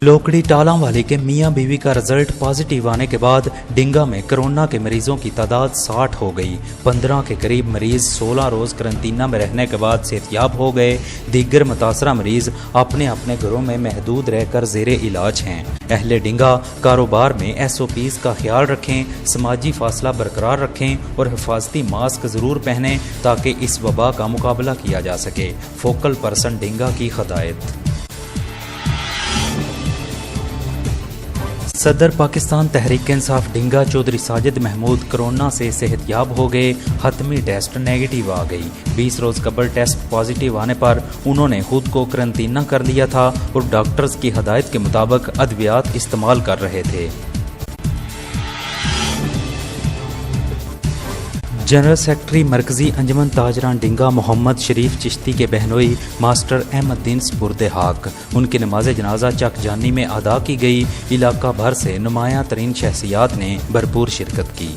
लोकड़ी टालां वाली के मियां बीवी का रिजल्ट पॉजिटिव आने के बाद डिंगा में कोरोना के मरीजों की तादाद 60 हो गई। 15 के करीब मरीज 16 रोज करंटीना में रहने के बाद सेहतयाब हो गए। दीगर मुतासरा मरीज अपने अपने घरों में महदूद रहकर जेरे इलाज हैं। अहले डिंगा कारोबार में SOPs का ख्याल रखें, समाजी फासला बरकरार रखें और हिफाजती मास्क जरूर पहनें ताकि इस वबा का मुकाबला किया जा सके। फोकल पर्सन डिंगा की हदायत। सदर पाकिस्तान तहरीक इंसाफ डिंगा चौधरी साजिद महमूद कोरोना से सेहतयाब हो गए। हतमी टेस्ट नेगेटिव आ गई। 20 रोज कबल टेस्ट पॉजिटिव आने पर उन्होंने खुद को करंटीना कर लिया था और डॉक्टर्स की हदायत के मुताबिक अद्वियात इस्तेमाल कर रहे थे। जनरल सेक्रेटरी मरकजी अंजुमन ताजरान डिंगा मोहम्मद शरीफ चिश्ती के बहनोई मास्टर अहमदुद्दीन स्पुर्दे हाक, उनकी नमाज जनाजा चक जानी में अदा की गई। इलाका भर से नुमायां तरीन शख्सियात ने भरपूर शिरकत की।